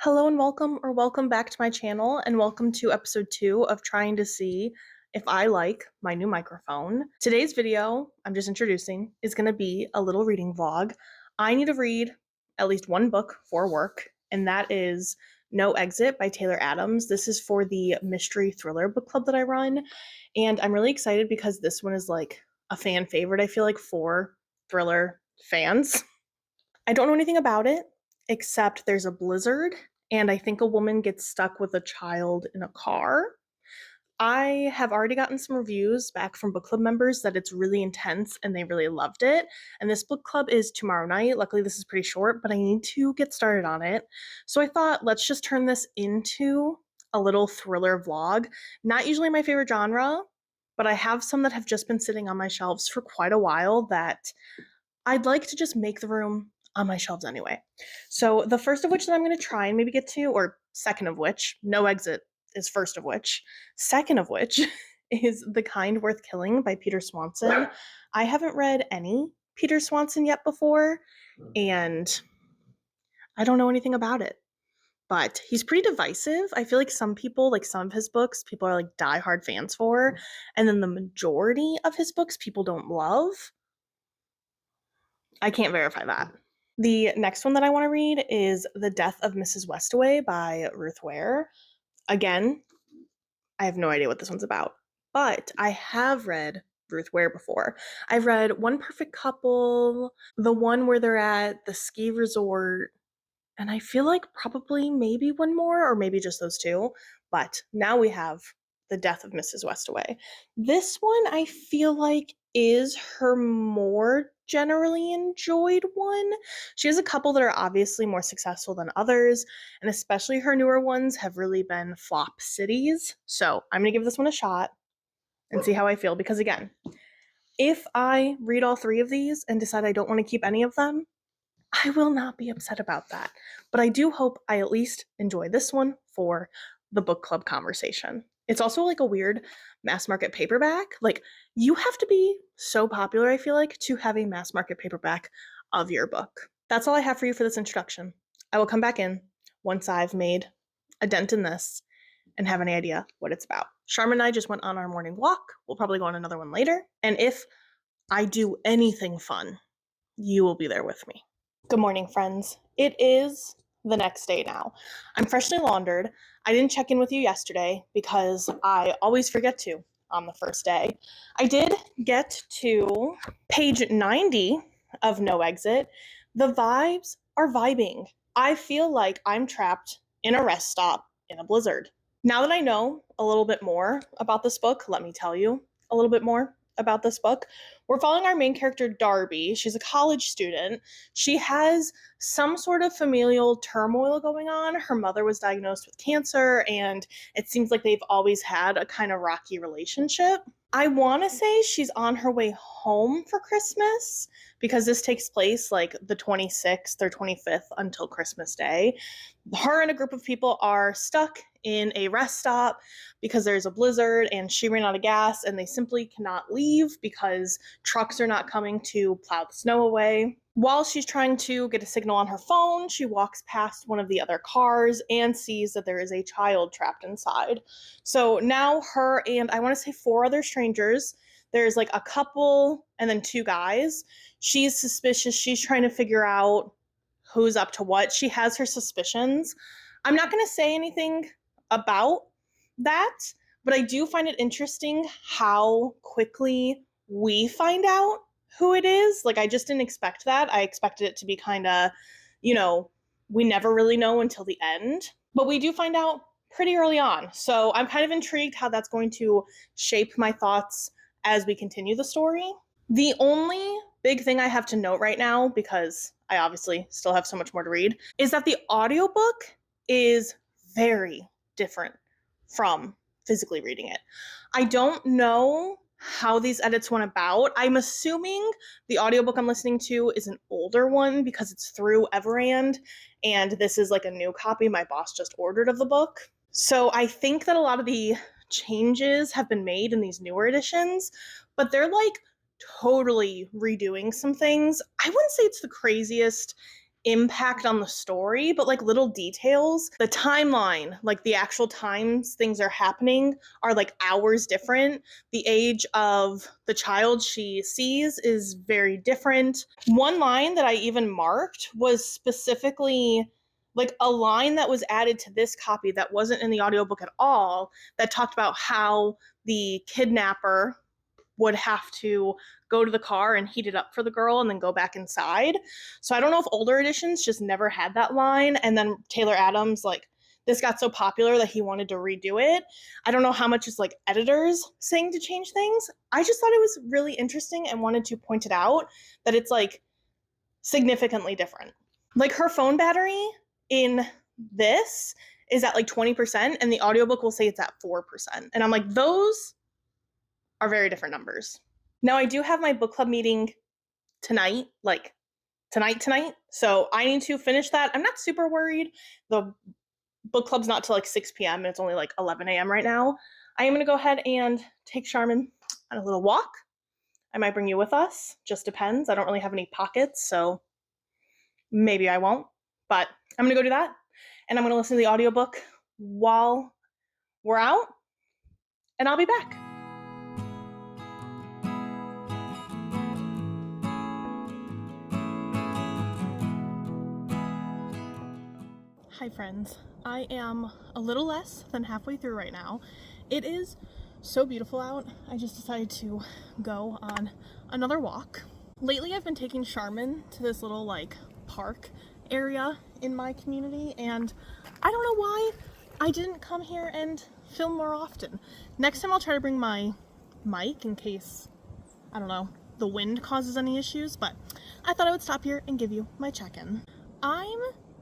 Hello and welcome back to my channel and welcome to episode 2 of trying to see if I like my new microphone. Today's video, I'm just introducing, is going to be a little reading vlog. I need to read at least one book for work, and that is No Exit by Taylor Adams. This is for the mystery thriller book club that I run, and I'm really excited because this one is like a fan favorite, I feel like, for thriller fans. I don't know anything about it, except there's a blizzard, and I think a woman gets stuck with a child in a car. I have already gotten some reviews back from book club members that it's really intense and they really loved it. And this book club is tomorrow night. Luckily, this is pretty short, but I need to get started on it. So I thought, let's just turn this into a little thriller vlog. Not usually my favorite genre, but I have some that have just been sitting on my shelves for quite a while that I'd like to just make the room on my shelves anyway. So the first of which that I'm going to try and maybe get to, or second of which, No Exit is first of which, second of which is The Kind Worth Killing by Peter Swanson. I haven't read any Peter Swanson yet before, and I don't know anything about it. But he's pretty divisive. I feel like some people, like some of his books, people are like diehard fans for, and then the majority of his books people don't love. I can't verify that. The next one that I want to read is The Death of Mrs. Westaway by Ruth Ware. Again, I have no idea what this one's about, but I have read Ruth Ware before. I've read One Perfect Couple, the one where they're at the ski resort, and I feel like probably maybe one more, or maybe just those two. But now we have The Death of Mrs. Westaway. This one I feel like is her more generally enjoyed one. She has a couple that are obviously more successful than others, and especially her newer ones have really been flop cities. So I'm gonna give this one a shot and see how I feel, because again, if I read all three of these and decide I don't want to keep any of them, I will not be upset about that. But I do hope I at least enjoy this one for the book club conversation. It's also like a weird mass market paperback. Like, you have to be so popular, I feel like, to have a mass market paperback of your book. That's all I have for you for this introduction. I will come back in once I've made a dent in this and have any idea what it's about. Charmin and I just went on our morning walk. We'll probably go on another one later. And if I do anything fun, you will be there with me. Good morning, friends. It is the next day now. I'm freshly laundered. I didn't check in with you yesterday because I always forget to on the first day. I did get to page 90 of No Exit. The vibes are vibing. I feel like I'm trapped in a rest stop in a blizzard. Now that I know a little bit more about this book, let me tell you a little bit more about this book. We're following our main character, Darby. She's a college student. She has some sort of familial turmoil going on. Her mother was diagnosed with cancer, and it seems like they've always had a kind of rocky relationship. I want to say she's on her way home for Christmas, because this takes place like the 26th or 25th until Christmas Day. Her and a group of people are stuck in a rest stop because there's a blizzard and she ran out of gas, and they simply cannot leave because trucks are not coming to plow the snow away. While she's trying to get a signal on her phone, she walks past one of the other cars and sees that there is a child trapped inside. So now her and I want to say 4 other strangers, there's like a couple and then 2 guys. She's suspicious. She's trying to figure out who's up to what. She has her suspicions. I'm not going to say anything about that, but I do find it interesting how quickly we find out who it is. Like, I just didn't expect that. I expected it to be kind of, we never really know until the end, but we do find out pretty early on. So I'm kind of intrigued how that's going to shape my thoughts as we continue the story. The only big thing I have to note right now, because I obviously still have so much more to read, is that the audiobook is very different from physically reading it. I don't know how these edits went about. I'm assuming the audiobook I'm listening to is an older one because it's through Everand, and this is like a new copy my boss just ordered of the book. So I think that a lot of the changes have been made in these newer editions, but they're like totally redoing some things. I wouldn't say it's the craziest impact on the story, but like little details, the timeline, like the actual times things are happening are like hours different. The age of the child she sees is very different. One line that I even marked was specifically like a line that was added to this copy that wasn't in the audiobook at all, that talked about how the kidnapper would have to go to the car and heat it up for the girl and then go back inside. So I don't know if older editions just never had that line, and then Taylor Adams, like, this got so popular that he wanted to redo it. I don't know how much is like editors saying to change things. I just thought it was really interesting and wanted to point it out that it's like significantly different. Like her phone battery in this is at like 20%, and the audiobook will say it's at 4%. And I'm like, those are very different numbers. Now, I do have my book club meeting tonight, like tonight. So I need to finish that. I'm not super worried. The book club's not till like 6 p.m. and it's only like 11 a.m. right now. I am going to go ahead and take Charmin on a little walk. I might bring you with us. Just depends. I don't really have any pockets, so maybe I won't. But I'm going to go do that. And I'm going to listen to the audiobook while we're out. And I'll be back. Hi friends, I am a little less than halfway through right now. It is so beautiful out. I just decided to go on another walk. Lately I've been taking Charmin to this little like park area in my community, and I don't know why I didn't come here and film more often. Next time I'll try to bring my mic in case, I don't know, the wind causes any issues, but I thought I would stop here and give you my check-in. I'm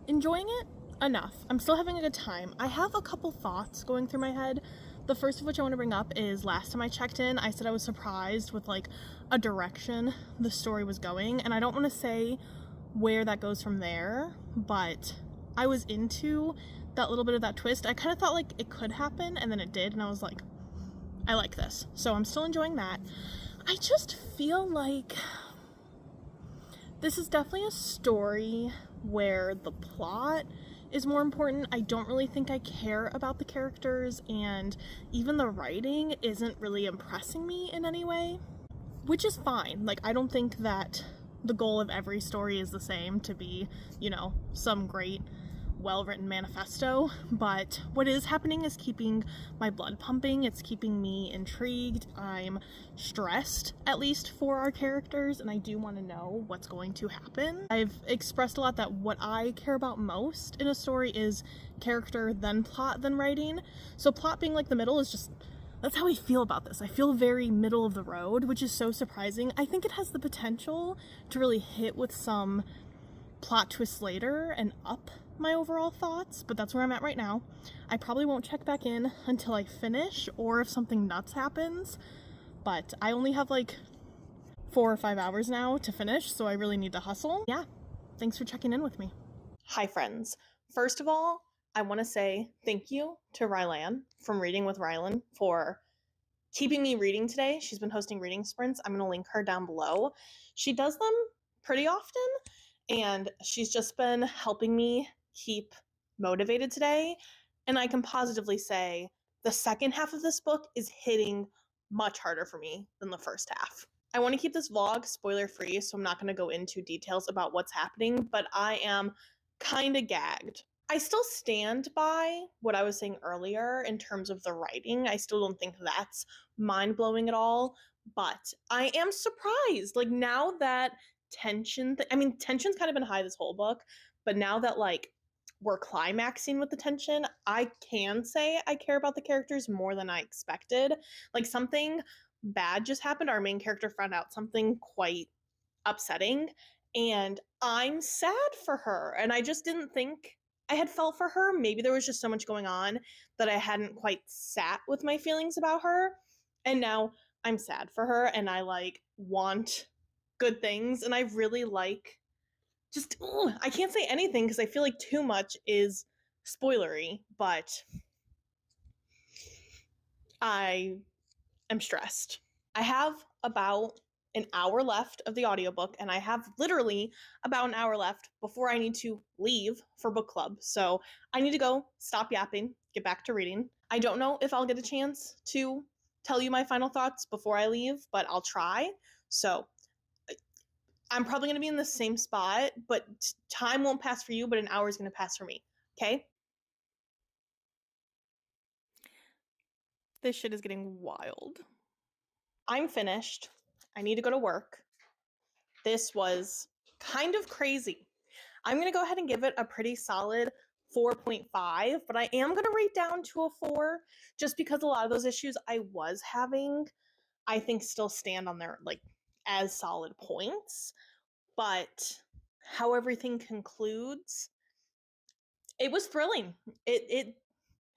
enjoying it enough. I'm still having a good time. I have a couple thoughts going through my head. The first of which I want to bring up is last time I checked in, I said I was surprised with like a direction the story was going, and I don't want to say where that goes from there, but I was into that little bit of that twist. I kind of thought like it could happen, and then it did, and I was like, I like this. So I'm still enjoying that. I just feel like this is definitely a story where the plot is more important. I don't really think I care about the characters, and even the writing isn't really impressing me in any way, which is fine. Like, I don't think that the goal of every story is the same, to be, you know, some great well-written manifesto, but what is happening is keeping my blood pumping. It's keeping me intrigued. I'm stressed, at least for our characters, and I do want to know what's going to happen. I've expressed a lot that what I care about most in a story is character, then plot, then writing. So plot being like the middle is just, that's how I feel about this. I feel very middle of the road, which is so surprising. I think it has the potential to really hit with some plot twists later and up my overall thoughts, but that's where I'm at right now. I probably won't check back in until I finish, or if something nuts happens, but I only have like 4 or 5 hours now to finish, so I really need to hustle. Yeah, thanks for checking in with me. Hi friends. First of all, I want to say thank you to Rylanne from Reading with Rylanne for keeping me reading today. She's been hosting reading sprints. I'm going to link her down below. She does them pretty often, and she's just been helping me keep motivated today. And I can positively say the second half of this book is hitting much harder for me than the first half. I want to keep this vlog spoiler free, so I'm not going to go into details about what's happening, but I am kind of gagged. I still stand by what I was saying earlier in terms of the writing. I still don't think that's mind-blowing at all, but I am surprised. Like, now that tension's kind of been high this whole book, but now that like we're climaxing with the tension, I can say I care about the characters more than I expected. Like, something bad just happened. Our main character found out something quite upsetting, and I'm sad for her, and I just didn't think I had felt for her. Maybe there was just so much going on that I hadn't quite sat with my feelings about her, and now I'm sad for her, and I like want good things, and I really like just I can't say anything because I feel like too much is spoilery, but I am stressed. I have about an hour left of the audiobook, and I have literally about an hour left before I need to leave for book club. So I need to go stop yapping, get back to reading. I don't know if I'll get a chance to tell you my final thoughts before I leave, but I'll try. So I'm probably going to be in the same spot, but time won't pass for you, but an hour is going to pass for me. Okay? This shit is getting wild. I'm finished. I need to go to work. This was kind of crazy. I'm going to go ahead and give it a pretty solid 4.5, but I am going to rate down to a 4 just because a lot of those issues I was having, I think still stand on their like as solid points. But how everything concludes, it was thrilling. It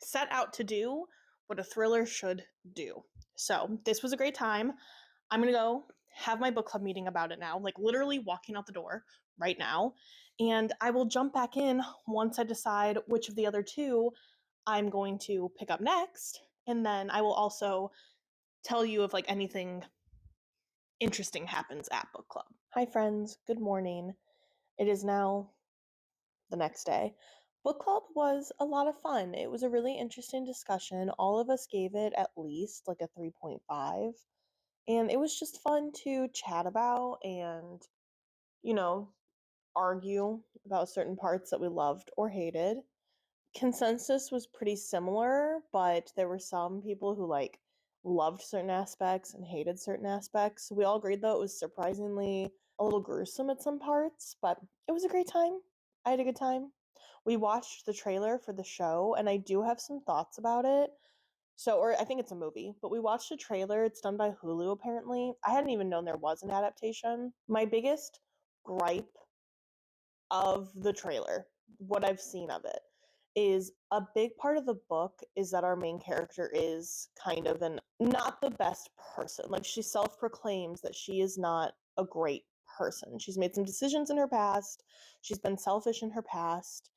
set out to do what a thriller should do. So this was a great time. I'm gonna go have my book club meeting about it now, like literally walking out the door right now. And I will jump back in once I decide which of the other two I'm going to pick up next. And then I will also tell you if like anything interesting happens at book club. Hi friends, good morning. It is now the next day. Book club was a lot of fun. It was a really interesting discussion. All of us gave it at least like a 3.5. And it was just fun to chat about and, you know, argue about certain parts that we loved or hated. Consensus was pretty similar, but there were some people who like loved certain aspects and hated certain aspects. We all agreed though it was surprisingly a little gruesome at some parts, but it was a great time. I had a good time. We watched the trailer for the show and I do have some thoughts about it. So, or I think it's a movie, but we watched a trailer. It's done by Hulu apparently. I hadn't even known there was an adaptation. My biggest gripe of the trailer, what I've seen of it, is a big part of the book is that our main character is kind of an not the best person. Like she self-proclaims that she is not a great person. She's made some decisions in her past. She's been selfish in her past.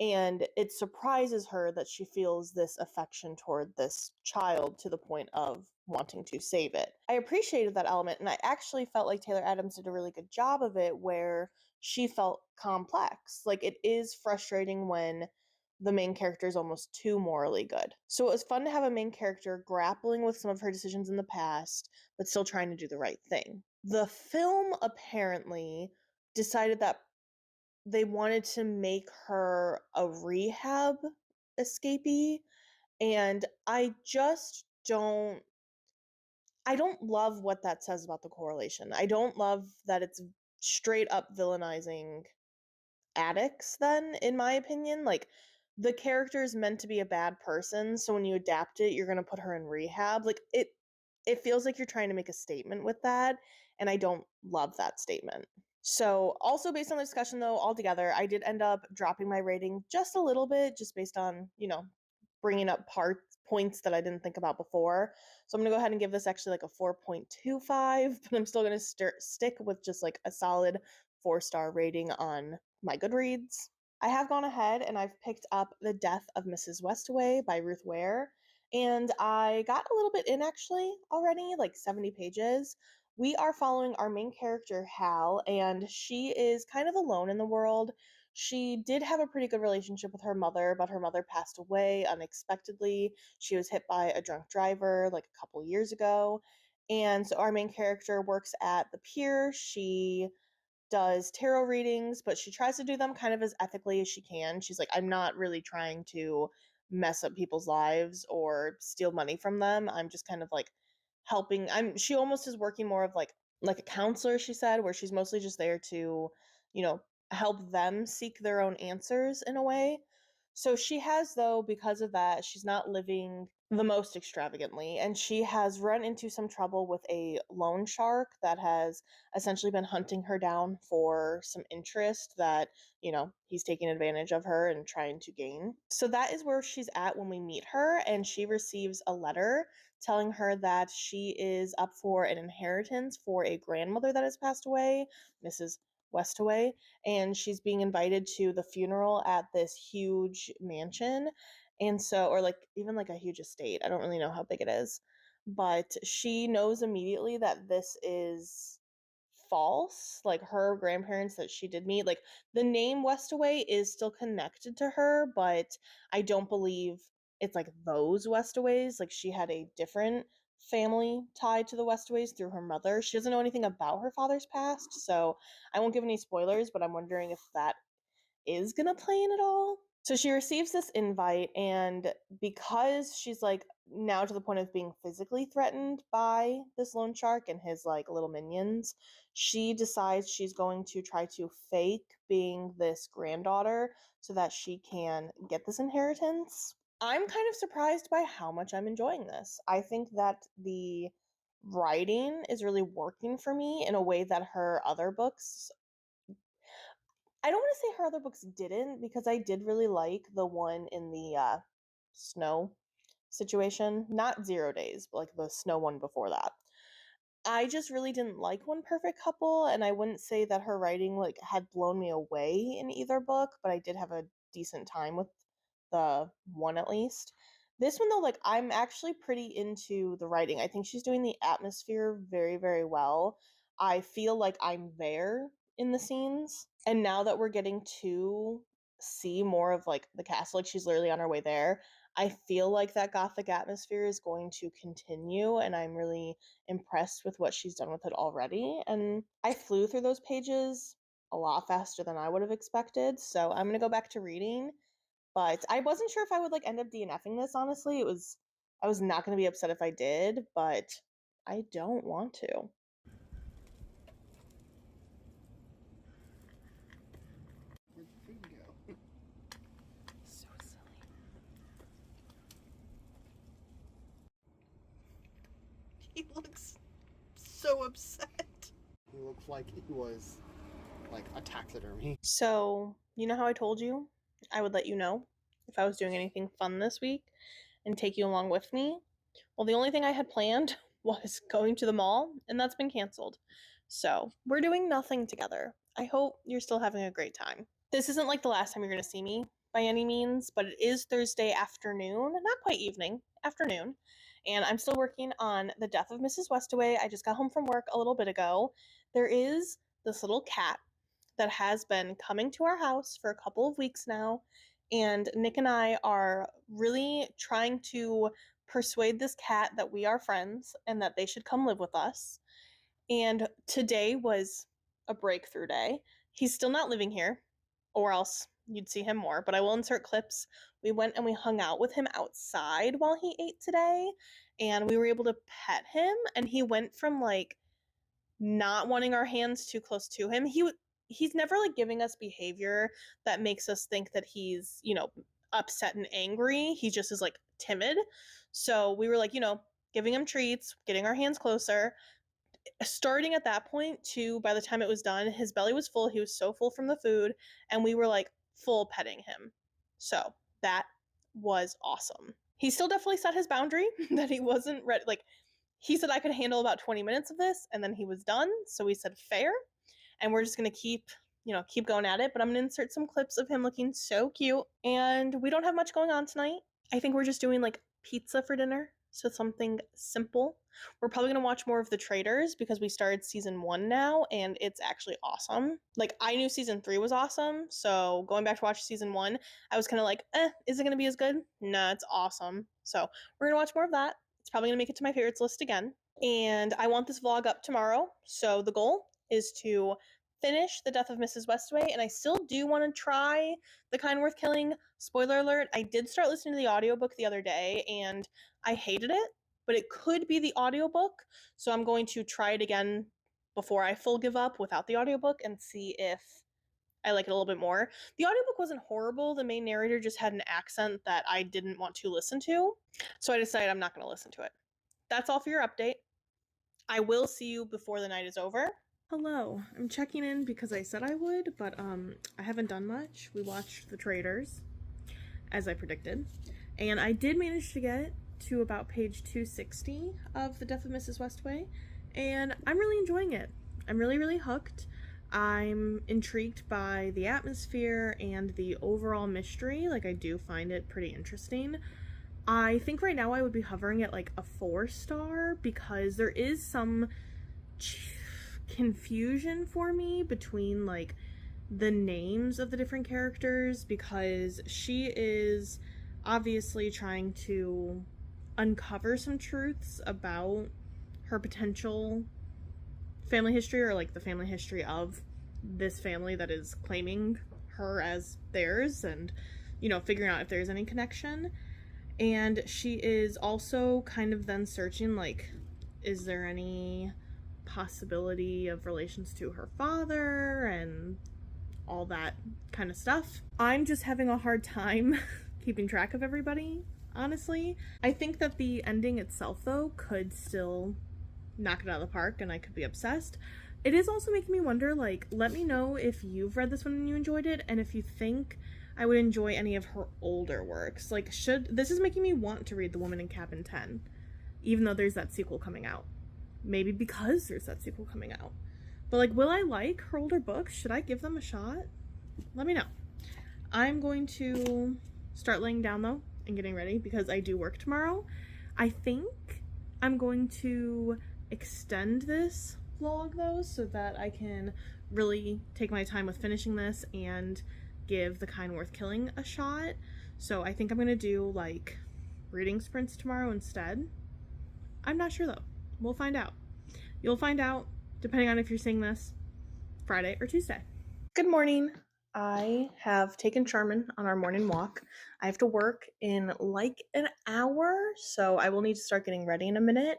And it surprises her that she feels this affection toward this child to the point of wanting to save it. I appreciated that element, and I actually felt like Taylor Adams did a really good job of it where she felt complex. Like it is frustrating when the main character is almost too morally good. So it was fun to have a main character grappling with some of her decisions in the past, but still trying to do the right thing. The film apparently decided that they wanted to make her a rehab escapee, and I don't love what that says about the correlation. I don't love that it's straight up villainizing addicts then, in my opinion. Like the character is meant to be a bad person, so when you adapt it, you're going to put her in rehab. Like it feels like you're trying to make a statement with that, and I don't love that statement. So, also based on the discussion though, altogether, I did end up dropping my rating just a little bit just based on, bringing up points that I didn't think about before. So I'm going to go ahead and give this actually like a 4.25, but I'm still going to stick with just like a solid 4-star rating on my Goodreads. I have gone ahead and I've picked up The Death of Mrs. Westaway by Ruth Ware, and I got a little bit in actually already, like 70 pages. We are following our main character, Hal, and she is kind of alone in the world. She did have a pretty good relationship with her mother, but her mother passed away unexpectedly. She was hit by a drunk driver like a couple years ago. And so our main character works at the pier. She does tarot readings, but she tries to do them kind of as ethically as she can. She's like, I'm not really trying to mess up people's lives or steal money from them. I'm just kind of like helping. She almost is working more of like a counselor, she said, where she's mostly just there to, you know, help them seek their own answers in a way. So she has, though, because of that, she's not living the most extravagantly, and she has run into some trouble with a loan shark that has essentially been hunting her down for some interest that, he's taking advantage of her and trying to gain. So that is where she's at when we meet her, and she receives a letter telling her that she is up for an inheritance for a grandmother that has passed away, Mrs. Westaway, and she's being invited to the funeral at this huge mansion. And so, or like even like a huge estate. I don't really know how big it is, but she knows immediately that this is false. Like, her grandparents that she did meet, like, the name Westaway is still connected to her, but I don't believe it's like those Westaways. Like, she had a different family tied to the Westaways through her mother. She doesn't know anything about her father's past, so I won't give any spoilers, but I'm wondering if that is gonna play in at all. So she receives this invite, and because she's like now to the point of being physically threatened by this loan shark and his like little minions, she decides she's going to try to fake being this granddaughter so that she can get this inheritance. I'm kind of surprised by how much I'm enjoying this. I think that the writing is really working for me in a way that her other books, I don't want to say her other books didn't, because I did really like the one in the snow situation. Not 0 Days, but like the snow one before that. I just really didn't like One Perfect Couple, and I wouldn't say that her writing like had blown me away in either book, but I did have a decent time with the one at least. This one though, like, I'm actually pretty into the writing. I think she's doing the atmosphere very, very well. I feel like I'm there in the scenes. And now that we're getting to see more of like the castle, like she's literally on her way there, I feel like that gothic atmosphere is going to continue, and I'm really impressed with what she's done with it already. And I flew through those pages a lot faster than I would have expected, so I'm gonna go back to reading. But I wasn't sure if I would like end up DNFing this, honestly. I was not gonna be upset if I did, but I don't want to. Where'd the food go? So silly. He looks so upset. He looks like he was like a taxidermy. So, you know how I told you I would let you know if I was doing anything fun this week and take you along with me? Well, the only thing I had planned was going to the mall, and that's been canceled. So, we're doing nothing together. I hope you're still having a great time. This isn't like the last time you're going to see me by any means, but it is Thursday afternoon, not quite evening, afternoon, and I'm still working on The Death of Mrs. Westaway. I just got home from work a little bit ago. There is this little cat that has been coming to our house for a couple of weeks now, and Nick and I are really trying to persuade this cat that we are friends and that they should come live with us. And today was a breakthrough day. He's still not living here, or else you'd see him more, but I will insert clips. We went and we hung out with him outside while he ate today, and we were able to pet him, and he went from like not wanting our hands too close to him. He's never like giving us behavior that makes us think that he's, upset and angry. He just is like timid. So we were like, giving him treats, getting our hands closer. Starting at that point to by the time it was done, his belly was full. He was so full from the food, and we were like full petting him. So that was awesome. He still definitely set his boundary that he wasn't ready. Like, he said I could handle about 20 minutes of this, and then he was done. So we said fair, and we're just gonna keep going at it. But I'm gonna insert some clips of him looking so cute. And we don't have much going on tonight. I think we're just doing like pizza for dinner, so something simple. We're probably gonna watch more of The Traitors because we started season 1 now, and it's actually awesome. Like, I knew season 3 was awesome, so going back to watch season 1, I was kind of like, is it gonna be as good? No, it's awesome. So we're gonna watch more of that. It's probably gonna make it to my favorites list again. And I want this vlog up tomorrow, so the goal is to finish The Death of Mrs. Westaway, and I still do want to try The Kind Worth Killing. Spoiler alert, I did start listening to the audiobook the other day, and I hated it, but it could be the audiobook, so I'm going to try it again before I full give up without the audiobook and see if I like it a little bit more. The audiobook wasn't horrible. The main narrator just had an accent that I didn't want to listen to, so I decided I'm not going to listen to it. That's all for your update. I will see you before the night is over. Hello, I'm checking in because I said I would, but I haven't done much. We watched The Traitors, as I predicted, and I did manage to get to about page 260 of The Death of Mrs. Westaway, and I'm really enjoying it. I'm really, really hooked. I'm intrigued by the atmosphere and the overall mystery. Like, I do find it pretty interesting. I think right now I would be hovering at like a 4-star because there is some confusion for me between like the names of the different characters, because she is obviously trying to uncover some truths about her potential family history, or like the family history of this family that is claiming her as theirs, and figuring out if there's any connection. And she is also kind of then searching, like, is there any possibility of relations to her father and all that kind of stuff. I'm just having a hard time keeping track of everybody, honestly. I think that the ending itself, though, could still knock it out of the park, and I could be obsessed. It is also making me wonder, like, let me know if you've read this one and you enjoyed it, and if you think I would enjoy any of her older works. Like, this is making me want to read The Woman in Cabin 10, even though there's that sequel coming out. Maybe because there's that sequel coming out. But, like, will I like her older books? Should I give them a shot? Let me know. I'm going to start laying down, though, and getting ready, because I do work tomorrow. I think I'm going to extend this vlog, though, so that I can really take my time with finishing this and give The Kind Worth Killing a shot. So I think I'm gonna do like reading sprints tomorrow instead. I'm not sure though. We'll find out. You'll find out depending on if you're seeing this Friday or Tuesday. Good morning. I have taken Charmin on our morning walk. I have to work in like an hour, so I will need to start getting ready in a minute.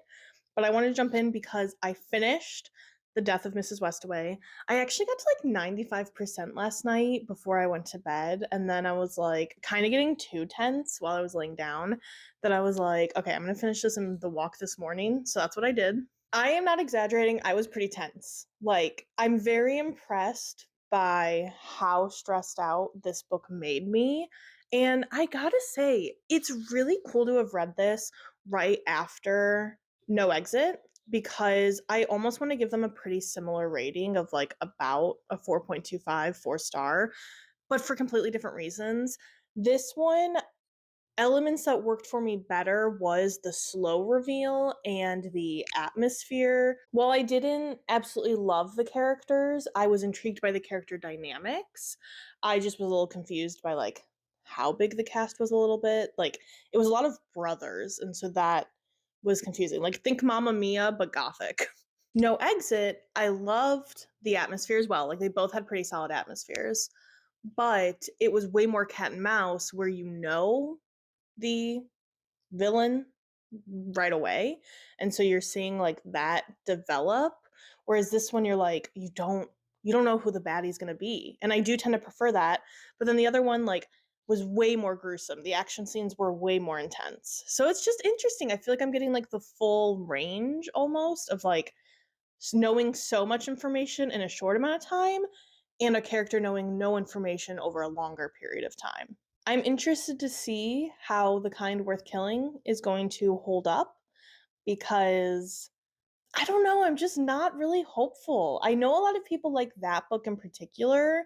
But I wanted to jump in because I finished The Death of Mrs. Westaway. I actually got to like 95% last night before I went to bed, and then I was like kind of getting too tense while I was laying down that I was like, okay, I'm gonna finish this in the walk this morning. So that's what I did. I am not exaggerating. I was pretty tense. Like, I'm very impressed by how stressed out this book made me. And I gotta say, it's really cool to have read this right after No Exit, because I almost want to give them a pretty similar rating of like about a 4.25, 4-star, but for completely different reasons. This one, elements that worked for me better was the slow reveal and the atmosphere. While I didn't absolutely love the characters, I was intrigued by the character dynamics. I just was a little confused by like how big the cast was a little bit. Like, it was a lot of brothers, and so that was confusing. Like, think Mamma Mia, but gothic. No Exit, I loved the atmosphere as well. Like, they both had pretty solid atmospheres, but it was way more cat and mouse, where the villain right away, and so you're seeing like that develop, whereas this one you're like, you don't know who the baddie's going to be. And I do tend to prefer that, but then the other one like was way more gruesome. The action scenes were way more intense, so it's just interesting. I feel like I'm getting like the full range almost of like knowing so much information in a short amount of time, and a character knowing no information over a longer period of time. I'm interested to see how The Kind Worth Killing is going to hold up, because I don't know, I'm just not really hopeful. I know a lot of people like that book in particular,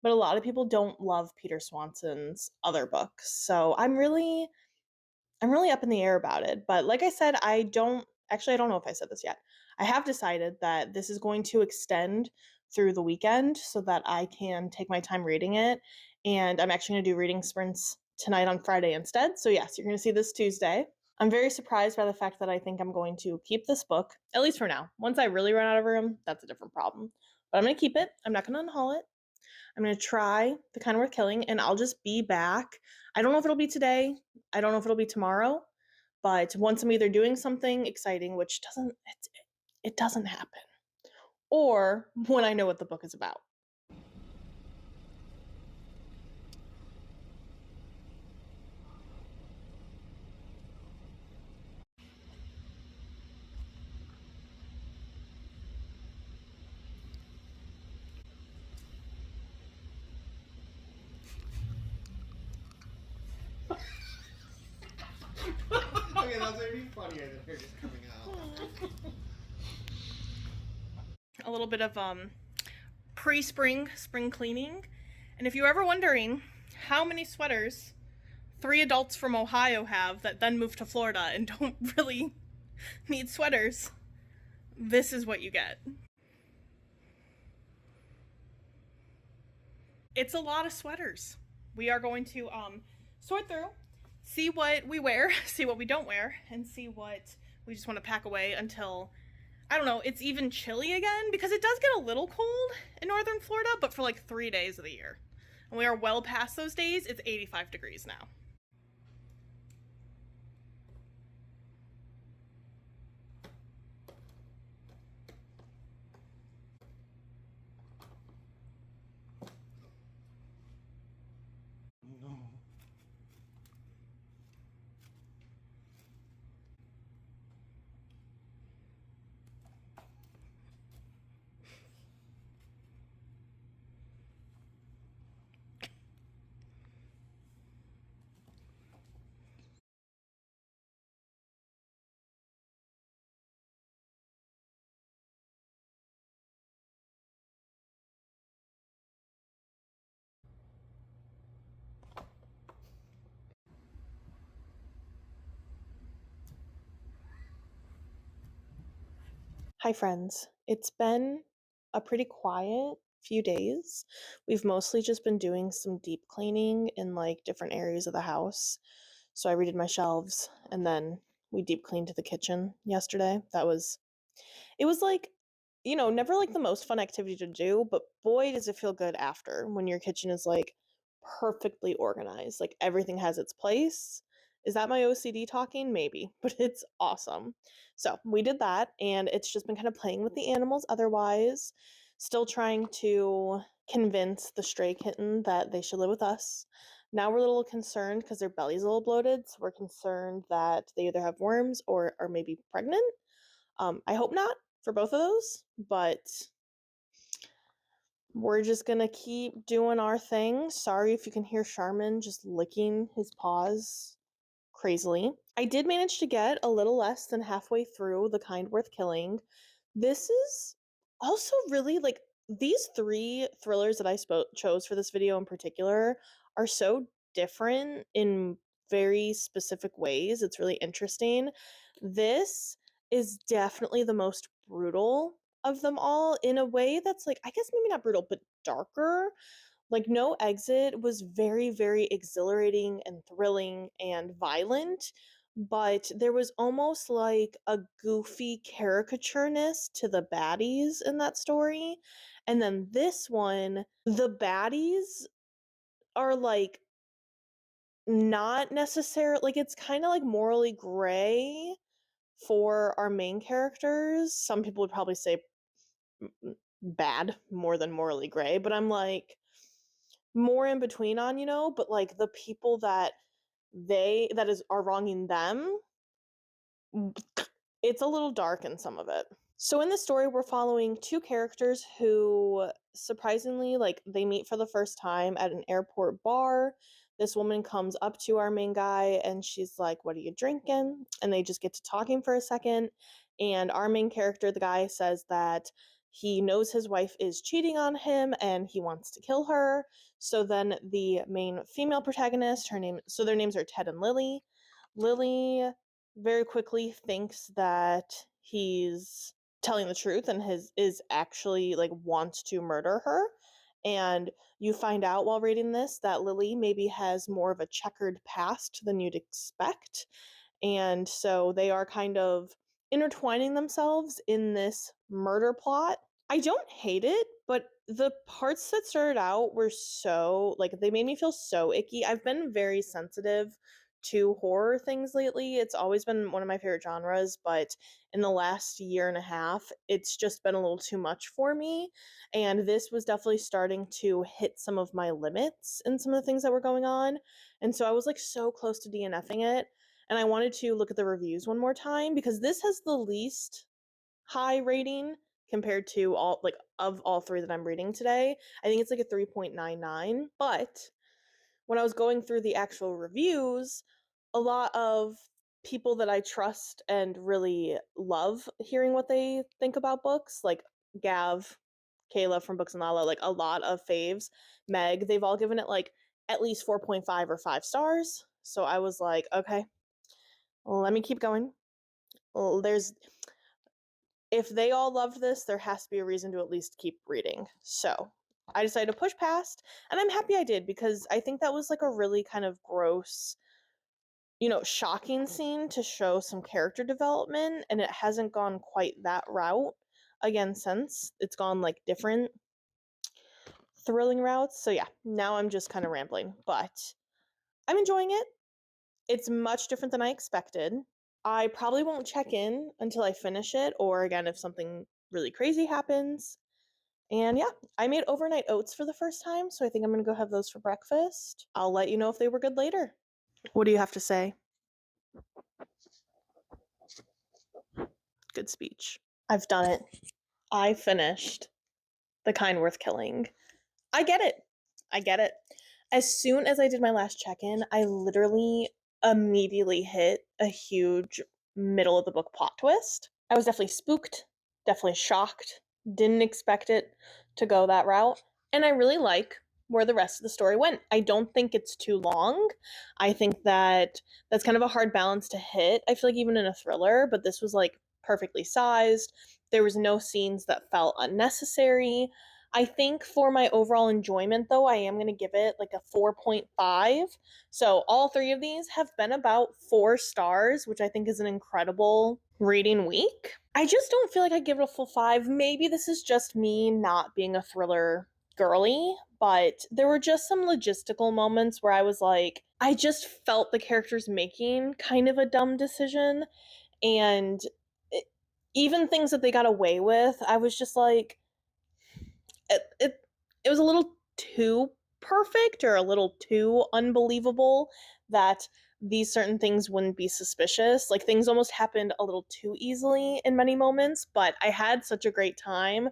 but a lot of people don't love Peter Swanson's other books. So I'm really up in the air about it. But like I said, I don't know if I said this yet. I have decided that this is going to extend through the weekend so that I can take my time reading it. And I'm actually going to do reading sprints tonight on Friday instead. So yes, you're going to see this Tuesday. I'm very surprised by the fact that I think I'm going to keep this book, at least for now. Once I really run out of room, that's a different problem. But I'm going to keep it. I'm not going to unhaul it. I'm going to try The Kind Worth Killing, and I'll just be back. I don't know if it'll be today. I don't know if it'll be tomorrow. But once I'm either doing something exciting, which it doesn't happen, or when I know what the book is about. Okay, that's already funnier than her just coming out. A little bit of spring cleaning. And if you're ever wondering how many sweaters 3 adults from Ohio have that then moved to Florida and don't really need sweaters, this is what you get. it's a lot of sweaters. We are going to sort through, see what we wear, see what we don't wear, and see what we just want to pack away until, I don't know, it's even chilly again, because it does get a little cold in northern Florida, but for like 3 days of the year. And we are well past those days. It's 85 degrees now. No. Hi, friends. It's been a pretty quiet few days. We've mostly just been doing some deep cleaning in like different areas of the house. So I redid my shelves and then we deep cleaned the kitchen yesterday. It was like, never like the most fun activity to do, but boy, does it feel good after when your kitchen is like perfectly organized. Like everything has its place. Is that my OCD talking? Maybe, but it's awesome. So we did that, and it's just been kind of playing with the animals otherwise. Still trying to convince the stray kitten that they should live with us. Now we're a little concerned because their belly's a little bloated, so we're concerned that they either have worms or are maybe pregnant. I hope not for both of those, but we're just gonna keep doing our thing. Sorry if you can hear Charmin just licking his paws crazily. I did manage to get a little less than halfway through The Kind Worth Killing. This is also really like these three thrillers that I chose for this video in particular are so different in very specific ways. It's really interesting. This is definitely the most brutal of them all in a way that's like, I guess maybe not brutal, but darker. Like No Exit was very, very exhilarating and thrilling and violent, but there was almost like a goofy caricatureness to the baddies in that story. And then this one, the baddies are like not necessarily like it's kind of like morally gray for our main characters. Some people would probably say bad more than morally gray, but I'm like more in between on, but like the people that are wronging them, it's a little dark in some of it. So in this story, we're following two characters who surprisingly, like, they meet for the first time at an airport bar. This woman comes up to our main guy and she's like, "What are you drinking?" And they just get to talking for a second. And our main character, the guy, says that he knows his wife is cheating on him and he wants to kill her. So then the main female protagonist, their names are Ted and Lily. Lily very quickly thinks that he's telling the truth and is actually like wants to murder her. And you find out while reading this that Lily maybe has more of a checkered past than you'd expect. And so they are kind of intertwining themselves in this murder plot. I don't hate it, but the parts that started out were so, like, they made me feel so icky. I've been very sensitive to horror things lately. It's always been one of my favorite genres, but in the last year and a half, it's just been a little too much for me. And this was definitely starting to hit some of my limits in some of the things that were going on. And so I was like so close to DNFing it. And I wanted to look at the reviews one more time because this has the least high rating compared to all, like, of all three that I'm reading today. I think it's like a 3.99. But when I was going through the actual reviews, a lot of people that I trust and really love hearing what they think about books, like Gav, Kayla from Books and Lala, like a lot of faves, Meg, they've all given it like at least 4.5 or 5 stars. So I was like, okay, let me keep going. Well, if they all loved this, there has to be a reason to at least keep reading. So I decided to push past, and I'm happy I did, because I think that was like a really kind of gross, shocking scene to show some character development, and it hasn't gone quite that route again since. It's gone like different thrilling routes. So yeah, now I'm just kind of rambling, but I'm enjoying it. It's much different than I expected. I probably won't check in until I finish it, or again, if something really crazy happens. And yeah, I made overnight oats for the first time, so I think I'm gonna go have those for breakfast. I'll let you know if they were good later. What do you have to say? Good speech. I've done it. I finished The Kind Worth Killing. I get it. I get it. As soon as I did my last check-in, I literally immediately hit a huge middle of the book plot twist. I was definitely spooked, definitely shocked, didn't expect it to go that route, and I really like where the rest of the story went. I don't think it's too long. I think that that's kind of a hard balance to hit. I feel like even in a thriller, but this was like perfectly sized. There was no scenes that felt unnecessary. I think for my overall enjoyment, though, I am going to give it like a 4.5. So all three of these have been about 4 stars, which I think is an incredible reading week. I just don't feel like I give it a full 5. Maybe this is just me not being a thriller girly, but there were just some logistical moments where I was like, I just felt the characters making kind of a dumb decision. And even things that they got away with, I was just like, it was a little too perfect or a little too unbelievable that these certain things wouldn't be suspicious. Like things almost happened a little too easily in many moments, but I had such a great time.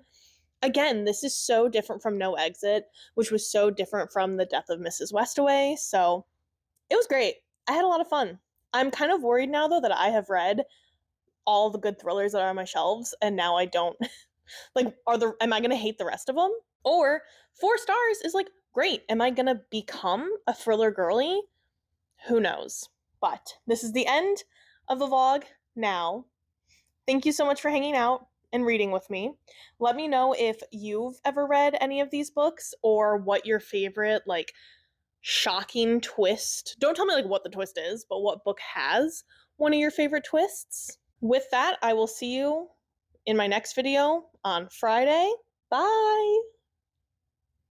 Again, this is so different from No Exit, which was so different from The Death of Mrs. Westaway. So it was great. I had a lot of fun. I'm kind of worried now, though, that I have read all the good thrillers that are on my shelves, and now I don't like, am I gonna hate the rest of them? Or 4 stars is like, great. Am I gonna become a thriller girly? Who knows? But this is the end of the vlog now. Thank you so much for hanging out and reading with me. Let me know if you've ever read any of these books or what your favorite, like, shocking twist. Don't tell me, like, what the twist is, but what book has one of your favorite twists. With that, I will see you in my next video on Friday. Bye!